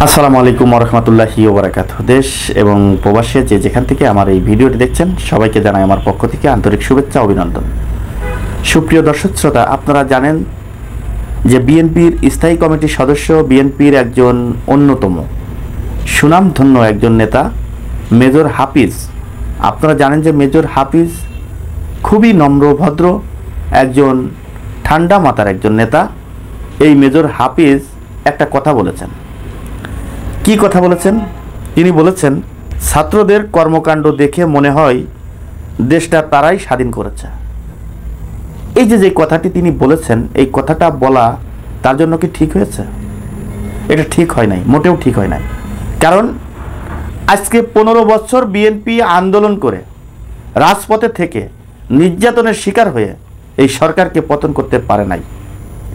আসসালামু আলাইকুম ওরহমতুল্লাহি ওবরাকাতুহু। দেশ এবং প্রবাসে যে যেখান থেকে আমার এই ভিডিওটি দেখছেন সবাইকে জানাই আমার পক্ষ থেকে আন্তরিক শুভেচ্ছা অভিনন্দন। সুপ্রিয় দর্শক শ্রোতা, আপনারা জানেন যে বিএনপির স্থায়ী কমিটির সদস্য, বিএনপির একজন অন্যতম সুনামধন্য একজন নেতা মেজর হাফিজ। আপনারা জানেন যে মেজর হাফিজ খুবই নম্র ভদ্র একজন ঠান্ডা মাথার একজন নেতা। এই মেজর হাফিজ একটা কথা বলেছেন। কি কথা বলেছেন? তিনি বলেছেন, ছাত্রদের কর্মকাণ্ড দেখে মনে হয় দেশটা তারাই স্বাধীন করেছে। এই যে কথাটি তিনি বলেছেন, এই কথাটা বলা তার জন্য কি ঠিক হয়েছে? এটা ঠিক হয় নাই, মোটেও ঠিক হয় নাই। কারণ আজকে 15 বছর বিএনপি আন্দোলন করে রাজপথে থেকে নির্যাতনের শিকার হয়ে এই সরকারকে পতন করতে পারে নাই।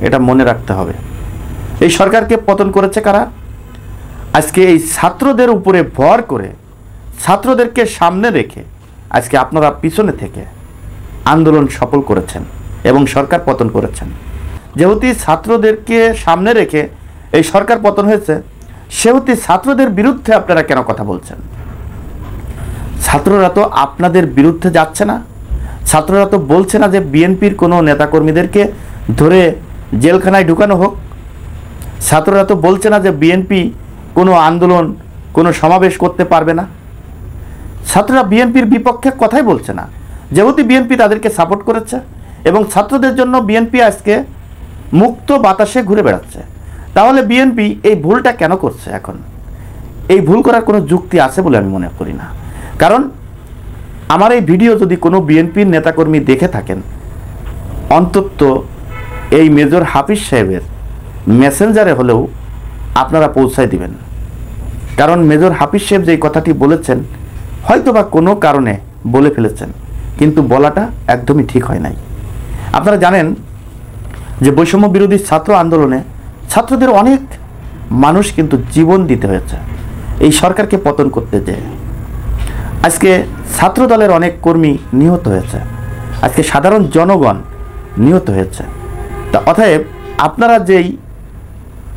এটা মনে রাখতে হবে। এই সরকারকে পতন করেছে কারা? আজকে এই ছাত্রদের উপরে ভর করে, ছাত্রদেরকে সামনে রেখে আজকে আপনারা পিছনে থেকে আন্দোলন সফল করেছেন এবং সরকার পতন করেছেন। যেহেতু ছাত্রদেরকে সামনে রেখে এই সরকার পতন হয়েছে, সেহেতু ছাত্রদের বিরুদ্ধে আপনারা কেন কথা বলছেন? ছাত্ররা তো আপনাদের বিরুদ্ধে যাচ্ছে না। ছাত্ররা তো বলছে না যে বিএনপির কোনো নেতাকর্মীদেরকে ধরে জেলখানায় ঢুকানো হোক। ছাত্ররা তো বলছে না যে বিএনপি কোনো আন্দোলন, কোনো সমাবেশ করতে পারবে না। ছাত্ররা বিএনপির বিপক্ষে কথাই বলছে না, যেহেতু বিএনপি তাদেরকে সাপোর্ট করেছে এবং ছাত্রদের জন্য বিএনপি আজকে মুক্ত বাতাসে ঘুরে বেড়াচ্ছে। তাহলে বিএনপি এই ভুলটা কেন করছে? এখন এই ভুল করার কোনো যুক্তি আছে বলে আমি মনে করি না। কারণ আমার এই ভিডিও যদি কোনো বিএনপির নেতাকর্মী দেখে থাকেন, অন্তত এই মেজর হাফিজ সাহেবের মেসেঞ্জারে হলেও আপনারা পৌঁছায় দিবেন। কারণ মেজর হাফিজ সাহেব যেই কথাটি বলেছেন, হয়তো বা কোনো কারণে বলে ফেলেছেন, কিন্তু বলাটা একদমই ঠিক হয় নাই। আপনারা জানেন যে বৈষম্য বিরোধী ছাত্র আন্দোলনে ছাত্রদের অনেক মানুষ কিন্তু জীবন দিতে হয়েছে এই সরকারকে পতন করতে যেয়ে। আজকে ছাত্র দলের অনেক কর্মী নিহত হয়েছে, আজকে সাধারণ জনগণ নিহত হয়েছে। তা অতএব আপনারা যেই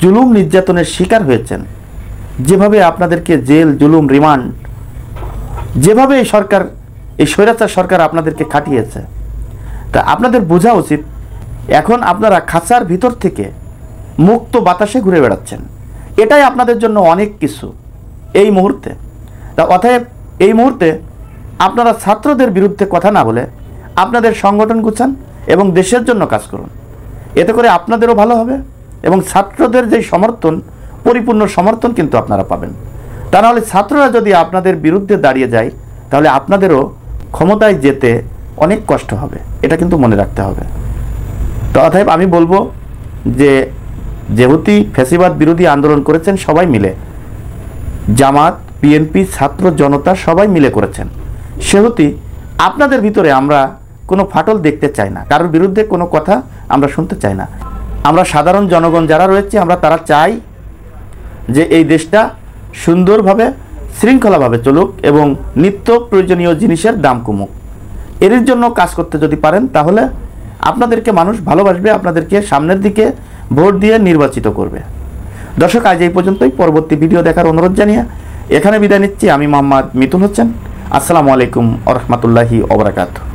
জুলুম নির্যাতনের শিকার হয়েছেন, যেভাবে আপনাদেরকে জেল, জুলুম, রিমান্ড, যেভাবে এই সরকার, এই স্বৈরাচার সরকার আপনাদেরকে খাটিয়েছে, তা আপনাদের বোঝা উচিত এখন আপনারা খাঁচার ভিতর থেকে মুক্ত বাতাসে ঘুরে বেড়াচ্ছেন। এটাই আপনাদের জন্য অনেক কিছু এই মুহূর্তে। তা অতএব এই মুহূর্তে আপনারা ছাত্রদের বিরুদ্ধে কথা না বলে আপনাদের সংগঠন গুছান এবং দেশের জন্য কাজ করুন। এতে করে আপনাদেরও ভালো হবে এবং ছাত্রদের যে সমর্থন, পরিপূর্ণ সমর্থন কিন্তু আপনারা পাবেন। তা নাহলে ছাত্ররা যদি আপনাদের বিরুদ্ধে দাঁড়িয়ে যায়, তাহলে আপনাদেরও ক্ষমতায় যেতে অনেক কষ্ট হবে। এটা কিন্তু মনে রাখতে হবে। তো অতএব আমি বলবো যে যেহেতু ফ্যাসিবাদ বিরোধী আন্দোলন করেছেন সবাই মিলে, জামাত, বিএনপি, ছাত্র জনতা সবাই মিলে করেছেন, সেহেতু আপনাদের ভিতরে আমরা কোনো ফাটল দেখতে চাই না, কারোর বিরুদ্ধে কোনো কথা আমরা শুনতে চাই না। আমরা সাধারণ জনগণ যারা রয়েছে, আমরা তারা চাই যে এই দেশটা সুন্দরভাবে, শৃঙ্খলাভাবে চলুক এবং নিত্য প্রয়োজনীয় জিনিসের দাম কমুক। এর জন্য কাজ করতে যদি পারেন, তাহলে আপনাদেরকে মানুষ ভালোবাসবে, আপনাদেরকে সামনের দিকে ভোট দিয়ে নির্বাচিত করবে। দর্শক, আজ এই পর্যন্তই। পরবর্তী ভিডিও দেখার অনুরোধ জানিয়ে এখানে বিদায় নিচ্ছি। আমি মোহাম্মদ মিতুল হোসেন। আসসালামু আলাইকুম ওয়া রাহমাতুল্লাহি ওয়া বারাকাতুহু।